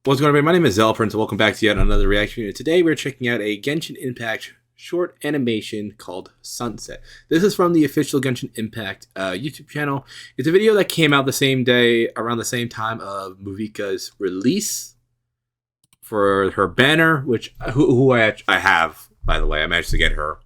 What's going on, everybody? My name is ZealetPrince, and welcome back to yet another reaction video. Today, we're checking out a Genshin Impact short animation called Sunset. This is from the official Genshin Impact YouTube channel. It's a video that came out the same day, around the same time of Mavuika's release for her banner, which who I have, by the way. I managed to get her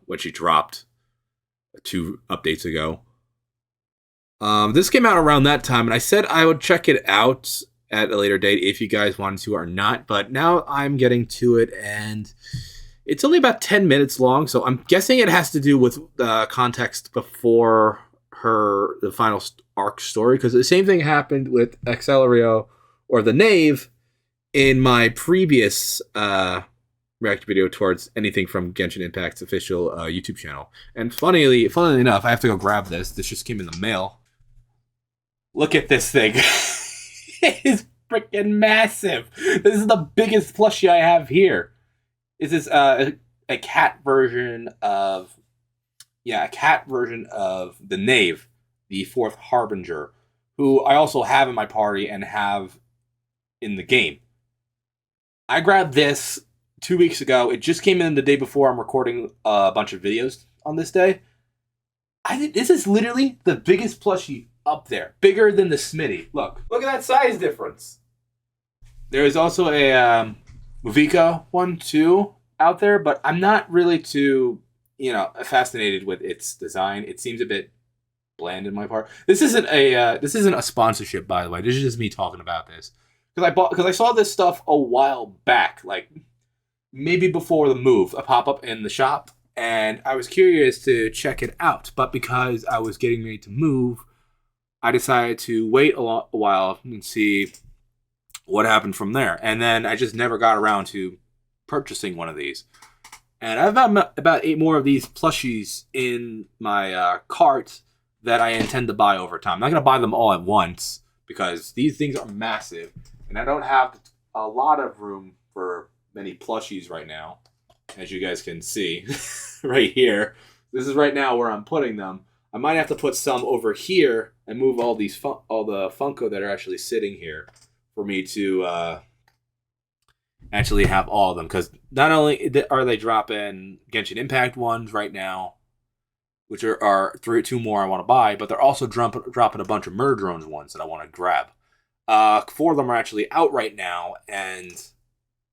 when she dropped 2 updates ago. This came out around that time, and I said I would check it out at a later date if you guys wanted to or not, but now I'm getting to it, and it's only about 10 minutes long, so I'm guessing it has to do with the context before the final arc story, because the same thing happened with Accelerario or the Knave in my previous react video towards anything from Genshin Impact's official YouTube channel. And funnily enough, I have to go grab this. This just came in the mail. Look at this thing. It is freaking massive. This is the biggest plushie I have here. This is a cat version of the Knave, the 4th Harbinger, who I also have in my party and have in the game. I grabbed this 2 weeks ago. It just came in the day before I'm recording a bunch of videos on this day. I think this is literally the biggest plushie up there, bigger than the Smitty. Look at that size difference. There is also a Mavuika one too out there, but I'm not really too fascinated with its design. It seems a bit bland in my part. This isn't a sponsorship, by the way. This is just me talking about this because I saw this stuff a while back, like maybe before the move, a pop up in the shop, and I was curious to check it out. But because I was getting ready to move, I decided to wait a while and see what happened from there. And then I just never got around to purchasing one of these. And I've got about 8 more of these plushies in my cart that I intend to buy over time. I'm not going to buy them all at once because these things are massive. And I don't have a lot of room for many plushies right now, as you guys can see right here. This is right now where I'm putting them. I might have to put some over here and move all the Funko that are actually sitting here for me to actually have all of them. Because not only are they dropping Genshin Impact ones right now, which are 2 more I want to buy, but they're also dropping a bunch of Murdrones ones that I want to grab. 4 of them are actually out right now, and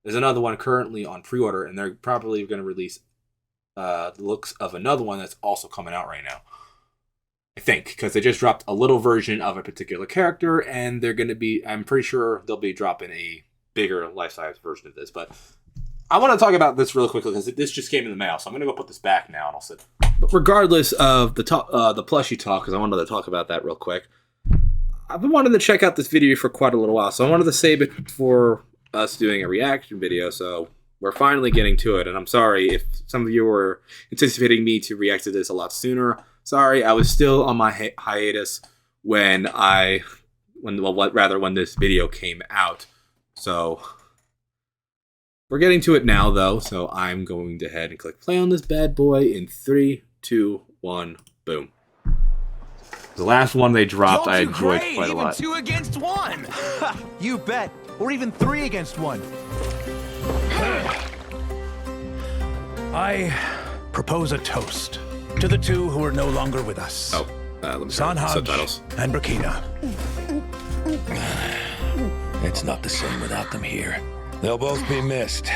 there's another one currently on pre-order, and they're probably going to release the looks of another one that's also coming out right now. I think, because they just dropped a little version of a particular character, and they're going to be, I'm pretty sure they'll be dropping a bigger life-size version of this. But I want to talk about this real quickly, because this just came in the mail, so I'm going to go put this back now, and I'll sit. But regardless of the plushie talk, because I wanted to talk about that real quick, I've been wanting to check out this video for quite a little while, so I wanted to save it for us doing a reaction video, so we're finally getting to it. And I'm sorry if some of you were anticipating me to react to this a lot sooner. Sorry, I was still on my hiatus when this video came out. So we're getting to it now, though. So I'm going to head and click play on this bad boy in 3, 2, 1, boom. The last one they dropped, I enjoyed quite a lot. Even 2 against 1. You bet. Or even 3 against 1. I propose a toast to the 2 who are no longer with us. Oh, let me Sanhaj and Brakina. It's not the same without them here. They'll both be missed.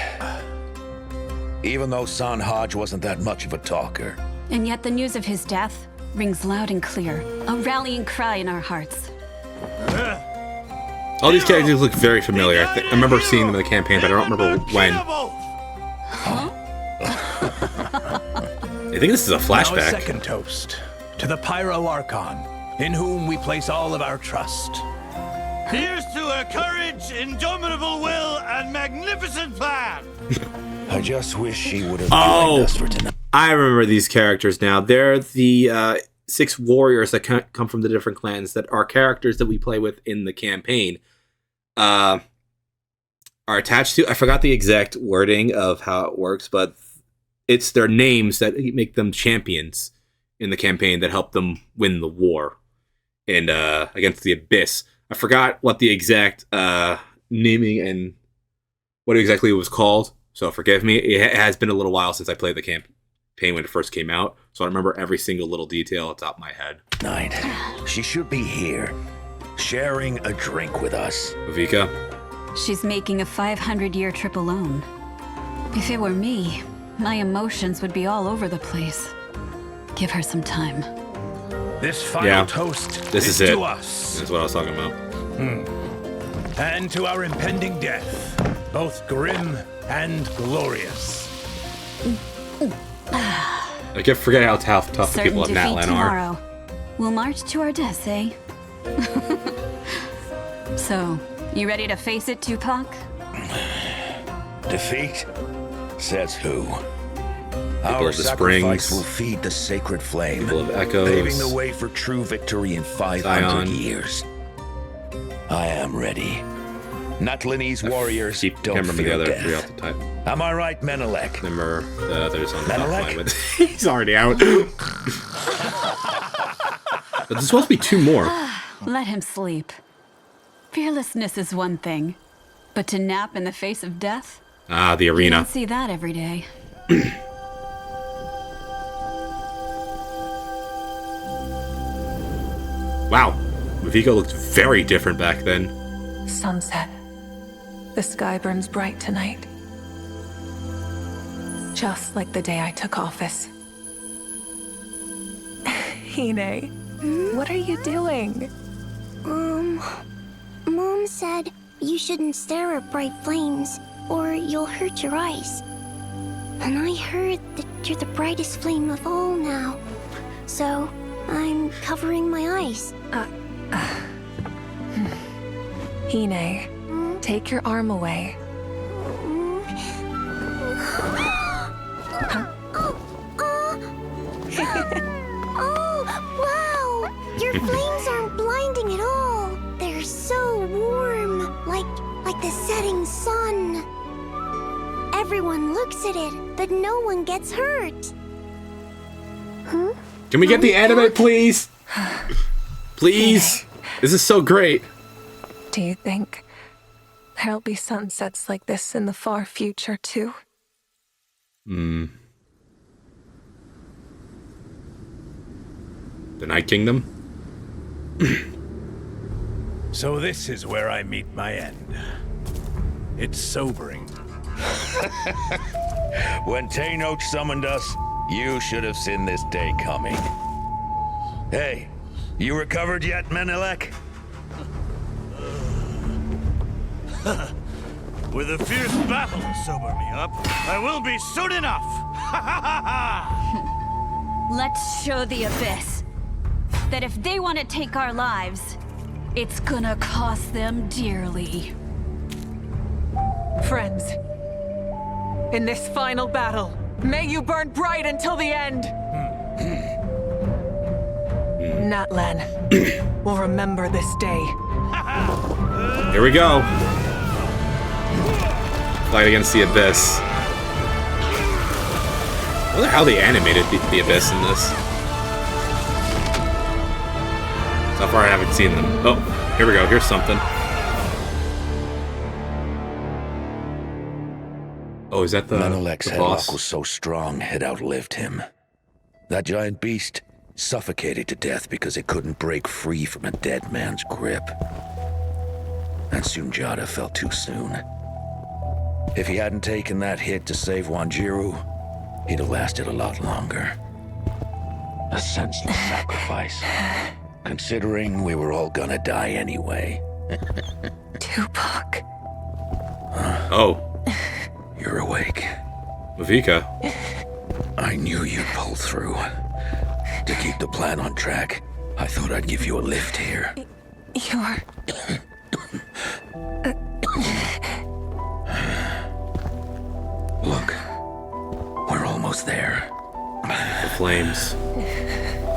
Even though Sanhaj wasn't that much of a talker. And yet the news of his death rings loud and clear, a rallying cry in our hearts. All these characters look very familiar. I remember seeing them in the campaign, but I don't remember when. Huh? I think this is a flashback. Now a second toast to the Pyro Archon, in whom we place all of our trust. Here's to her courage, indomitable will, and magnificent plan! I just wish she would have joined us for tonight. I remember these characters now. They're the 6 warriors that come from the different clans that are characters that we play with in the campaign. Are attached to, I forgot the exact wording of how it works, but it's their names that make them champions in the campaign that help them win the war and against the Abyss. I forgot what the exact naming and what exactly it was called, so forgive me. It has been a little while since I played the campaign when it first came out, so I remember every single little detail at the top of my head. Night. She should be here, sharing a drink with us. Mavuika? She's making a 500-year trip alone. If it were me, my emotions would be all over the place. Give her some time. This final Yeah, toast this is it. to us. That's what I was talking about. And to our impending death, both grim and glorious. I kept forgetting how tough the Certain people at defeat Natlan are. tomorrow. We'll march to our deaths, eh? So, you ready to face it, Tupac? Defeat? Says who? People Our of the sacrifice Springs. will feed the sacred flame, People of Echoes. paving the way for true victory in 500 Zion. years. I am ready. Natlanese warriors Can't don't remember the fear other death. three off the type. Am I right, Menelek? Remember the others on the top Menelek? line with. He's already out. But there's supposed to be two more. Let him sleep. Fearlessness is one thing, but to nap in the face of death? Ah, the You arena. don't see that every day. Wow. Mavuika looked very different back then. Sunset. The sky burns bright tonight. Just like the day I took office. Hine, what are you doing? Mom said you shouldn't stare at bright flames, or you'll hurt your eyes. And I heard that you're the brightest flame of all now. So, I'm covering my eyes. Hine, take your arm away. Oh, wow! Your flames aren't blinding at all. They're so warm, like the setting sun. Everyone looks at it, but no one gets hurt. Huh? Can we get the anime, please? Please? This is so great. Do you think there'll be sunsets like this in the far future, too? The Night Kingdom? So this is where I meet my end. It's sobering. When Tenoch summoned us, you should have seen this day coming. Hey, you recovered yet, Menelek? With a fierce battle to sober me up, I will be soon enough! Ha ha ha ha! Let's show the Abyss that if they want to take our lives, it's gonna cost them dearly. Friends, in this final battle, may you burn bright until the end. Natlan will remember this day. Here we go. Fight against the Abyss. I wonder how they animated the Abyss in this. So far I haven't seen them. Oh, here we go. Here's something. Oh, is that the Menelek's the headlock boss? was so strong it outlived him. That giant beast suffocated to death because it couldn't break free from a dead man's grip. And Sunjata fell too soon. If he hadn't taken that hit to save Wanjiru, he'd have lasted a lot longer. A senseless sacrifice, considering we were all gonna die anyway. Tupac. Oh, You're awake. Mavuika. I knew you'd pull through. To keep the plan on track, I thought I'd give you a lift here. You're... Look, we're almost there. The flames.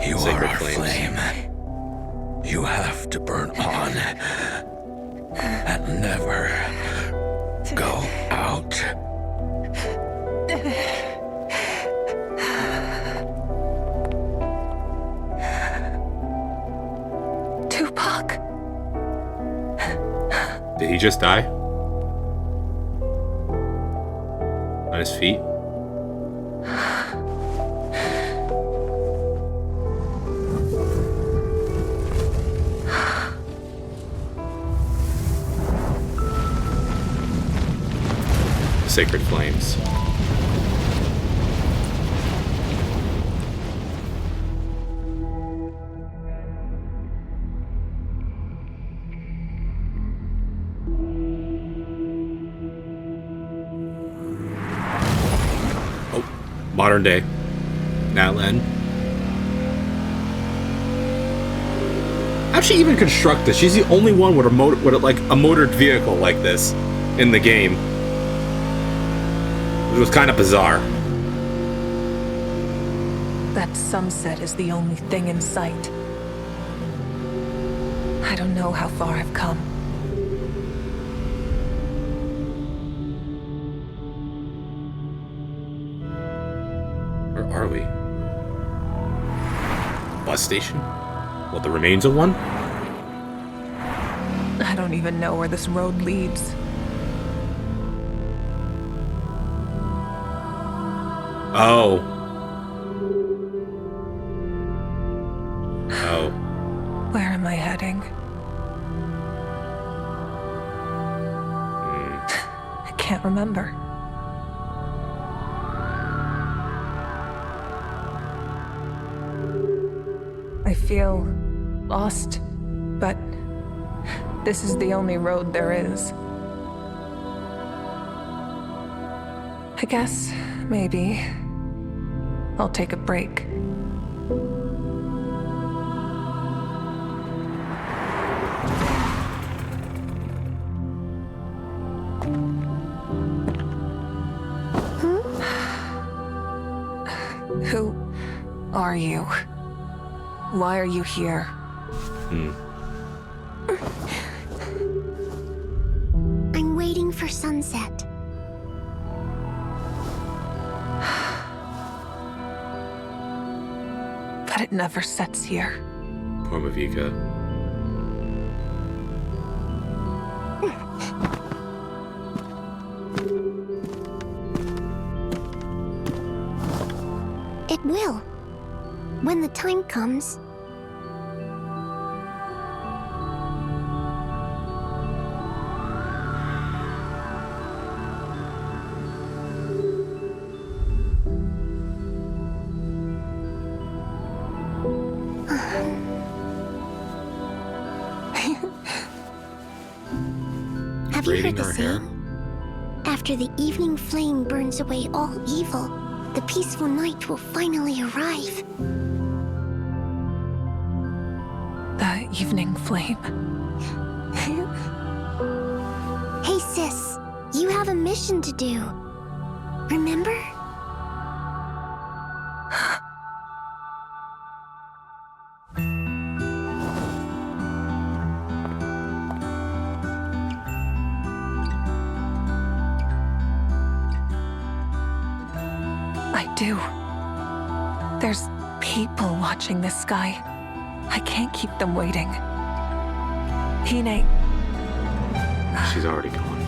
You Sacred are our flames. flame. You have to burn on. And never go out. Tupac. Did he just die? On his feet. Sacred flames. Oh, modern day. Natlan. How'd she even construct this? She's the only one with a motored vehicle like this in the game. It was kind of bizarre. That sunset is the only thing in sight. I don't know how far I've come. Where are we? Bus station? What, the remains of one? I don't even know where this road leads. Oh. Oh. Where am I heading? I can't remember. I feel lost, but this is the only road there is. I guess, maybe, I'll take a break. Who are you? Why are you here? I'm waiting for sunset. But it never sets here. Poor Mavuika. It will. When the time comes. Have you heard the saying? After the evening flame burns away all evil, the peaceful night will finally arrive. The evening flame. Hey sis, you have a mission to do. Remember? I do. There's people watching this sky. I can't keep them waiting. Hine. She's already gone.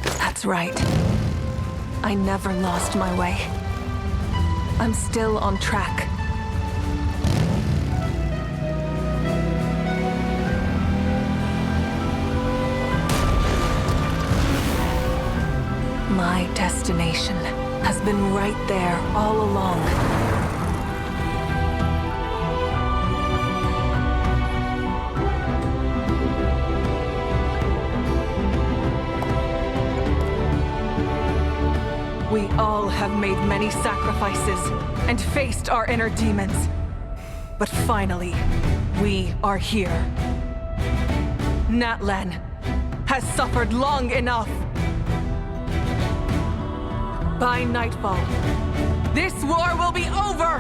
That's right. I never lost my way. I'm still on track. My destination has been right there all along. We all have made many sacrifices and faced our inner demons. But finally, we are here. Natlan has suffered long enough. By nightfall, this war will be over!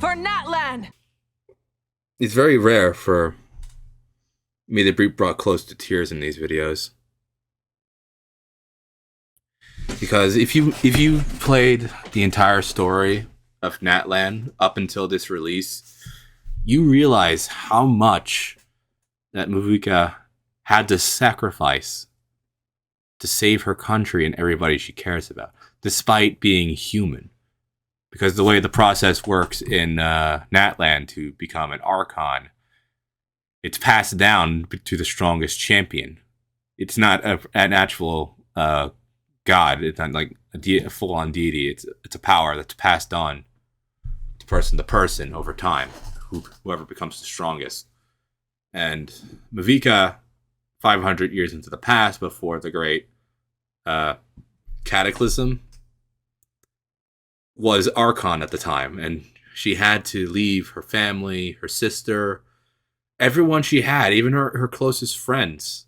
For Natlan! It's very rare for me to be brought close to tears in these videos. Because if you played the entire story of Natlan up until this release, you realize how much that Mavuika had to sacrifice to save her country and everybody she cares about, despite being human. Because the way the process works in Natlan to become an Archon, it's passed down to the strongest champion. It's not an actual god. It's not like a full-on deity. It's a power that's passed on to person to person over time. Whoever becomes the strongest. And Mavuika, 500 years into the past, before the great cataclysm, was Archon at the time, and she had to leave her family, her sister, everyone she had, even her closest friends,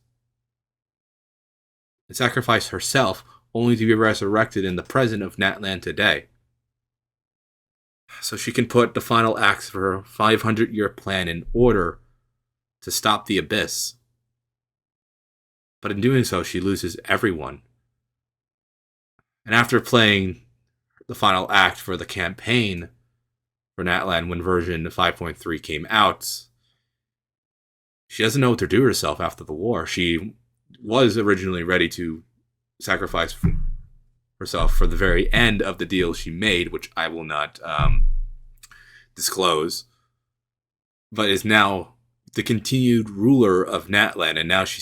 and sacrifice herself only to be resurrected in the present of Natlan today. So she can put the final acts of her 500-year plan in order to stop the abyss. But in doing so, she loses everyone. And after playing the final act for the campaign for Natlan when version 5.3 came out, she doesn't know what to do with herself after the war. She was originally ready to sacrifice herself for the very end of the deal she made, which I will not disclose, but is now the continued ruler of Natlan, and now she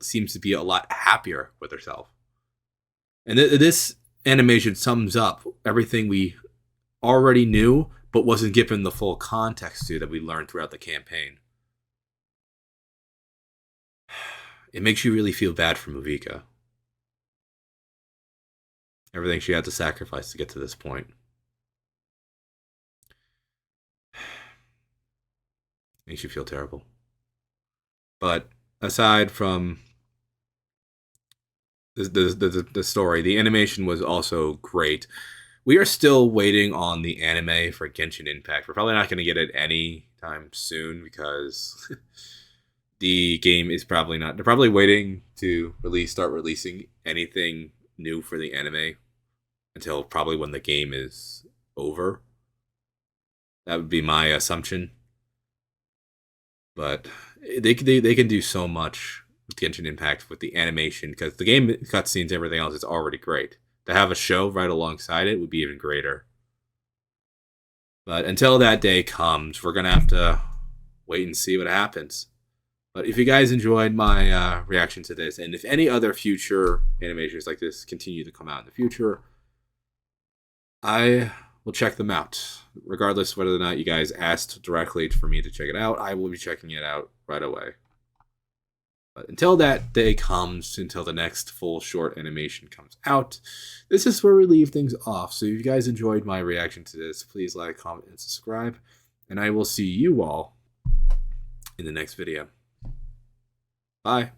seems to be a lot happier with herself. And this animation sums up everything we already knew, but wasn't given the full context to, that we learned throughout the campaign. It makes you really feel bad for Mavuika. Everything she had to sacrifice to get to this point. Makes you feel terrible. But aside from the story, the animation was also great. We are still waiting on the anime for Genshin Impact. We're probably not going to get it anytime soon because the game is probably not. They're probably waiting to start releasing anything new for the anime until probably when the game is over. That would be my assumption. But they can do so much with Genshin Impact with the animation, because the game cutscenes, everything else is already great. To have a show right alongside it would be even greater. But until that day comes, we're gonna have to wait and see what happens. But if you guys enjoyed my reaction to this, and if any other future animations like this continue to come out in the future, I will check them out. Regardless whether or not you guys asked directly for me to check it out, I will be checking it out right away. But until that day comes, until the next full short animation comes out, this is where we leave things off. So if you guys enjoyed my reaction to this, please like, comment, and subscribe. And I will see you all in the next video. Bye.